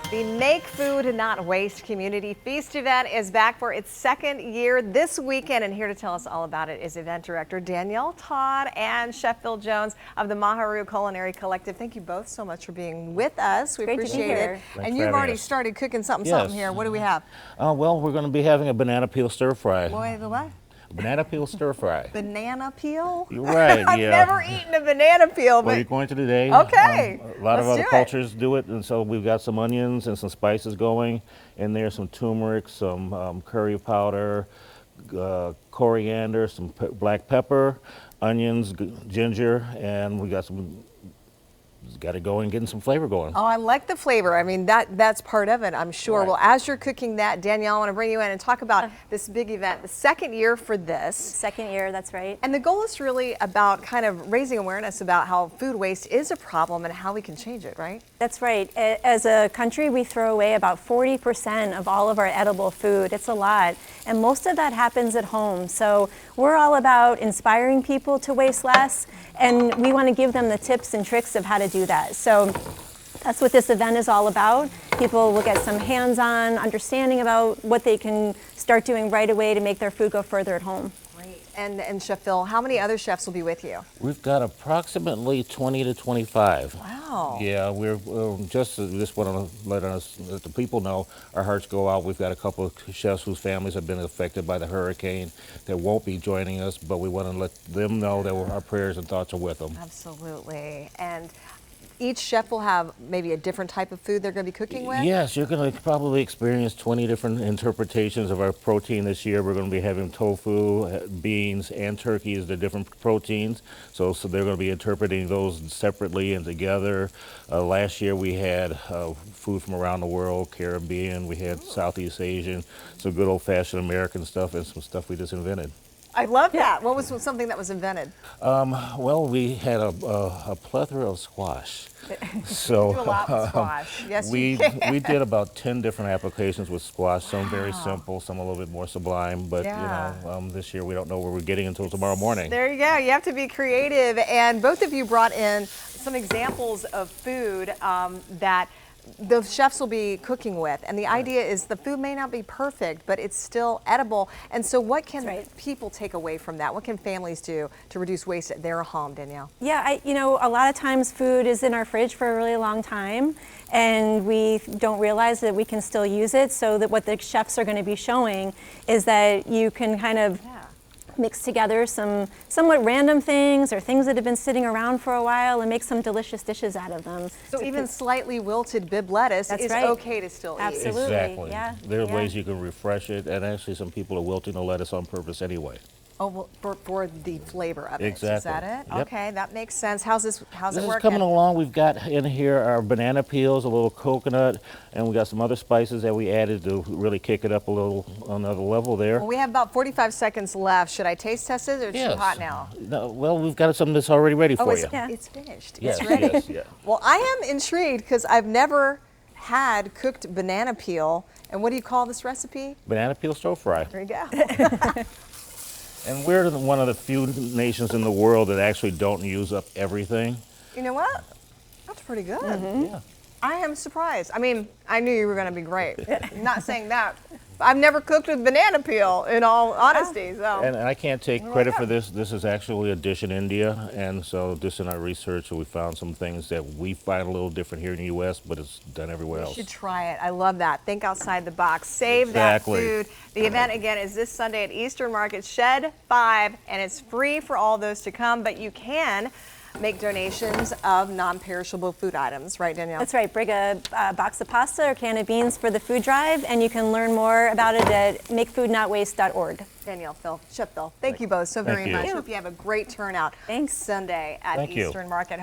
The Make Food Not Waste Community Feast event is back for its second year this weekend, and here to tell us all about it is event director Danielle Todd and Chef Phil Jones of the Maharu Culinary Collective. Thank you both so much for being with us. We appreciate it. Thanks and you've already us. started cooking something here. What do we have? Well, we're going to be having a banana peel stir fry. Boy, the what? Banana peel stir fry. Banana peel? You're right, I've never eaten a banana peel. Well, you're going to today. Okay. A lot of other cultures do it, and so we've got some onions and some spices going in there, some turmeric, some curry powder, coriander, some black pepper, onions, ginger, and we got some. Got to go and getting some flavor going. Oh, I like the flavor. I mean, that's part of it, I'm sure. Right. Well, as you're cooking that, Danielle, I want to bring you in and talk about this big event, the second year for this. Second year, that's right. And the goal is really about kind of raising awareness about how food waste is a problem and how we can change it, right? That's right. As a country, we throw away about 40% of all of our edible food. It's a lot. And most of that happens at home. So we're all about inspiring people to waste less, and we want to give them the tips and tricks of how to do that. So that's what this event is all about. People will get some hands-on understanding about what they can start doing right away to make their food go further at home. Great. And Chef Phil, how many other chefs will be with you? We've got approximately 20 to 25. Wow. Yeah, we're just want to let the people know our hearts go out. We've got a couple of chefs whose families have been affected by the hurricane that won't be joining us, but we want to let them know that our prayers and thoughts are with them. Absolutely. And each chef will have maybe a different type of food they're going to be cooking with? Yes, you're going to probably experience 20 different interpretations of our protein this year. We're going to be having tofu, beans, and turkey as the different proteins. So they're going to be interpreting those separately and together. Last year we had food from around the world, Caribbean, we had Southeast Asian, some good old-fashioned American stuff, and some stuff we just invented. I love that. What was something that was invented? Well, we had a plethora of squash. So you do a lot with squash. Yes, we did about 10 different applications with squash. Some very simple, some a little bit more sublime. But you know, this year we don't know where we're getting until tomorrow morning. There you go. You have to be creative. And both of you brought in some examples of food that the chefs will be cooking with, and the idea is the food may not be perfect, but it's still edible. And so what can people take away from that? What can families do to reduce waste at their home, Danielle? Yeah, you know, a lot of times food is in our fridge for a really long time, and we don't realize that we can still use it. So that what the chefs are going to be showing is that you can kind of mix together some somewhat random things or things that have been sitting around for a while and make some delicious dishes out of them. So even slightly wilted bib lettuce is okay to still eat. Absolutely. Exactly. Yeah. There are ways you can refresh it, and actually some people are wilting the lettuce on purpose anyway. Oh, well, for the flavor of it. Exactly. Is that it? Yep. Okay, that makes sense. How's it working? This is coming along. We've got in here our banana peels, a little coconut, and we got some other spices that we added to really kick it up a little on another level there. Well, we have about 45 seconds left. Should I taste test it, or it's too hot now? No, well, we've got something that's already ready for you. It's finished. Yes, it's ready. yes. Well, I am intrigued because I've never had cooked banana peel. And what do you call this recipe? Banana peel stir fry. There you go. And we're one of the few nations in the world that actually don't use up everything. You know what? That's pretty good. Yeah. I am surprised. I mean, I knew you were going to be great. I'm not saying that. I've never cooked with banana peel, in all honesty. So. And I can't take credit for this. This is actually a dish in India, and so just in our research, we found some things that we find a little different here in the U.S., but it's done everywhere else. You should try it. I love that. Think outside the box. Save that food. The event, again, is this Sunday at Eastern Market, Shed 5, and it's free for all those to come, but you can make donations of non-perishable food items, right, Danielle? That's right. Bring a box of pasta or can of beans for the food drive, and you can learn more about it at makefoodnotwaste.org. Danielle, Phil, Chef Phil, thank you both so very much. Hope you have a great turnout Thanks. Sunday at Eastern Market.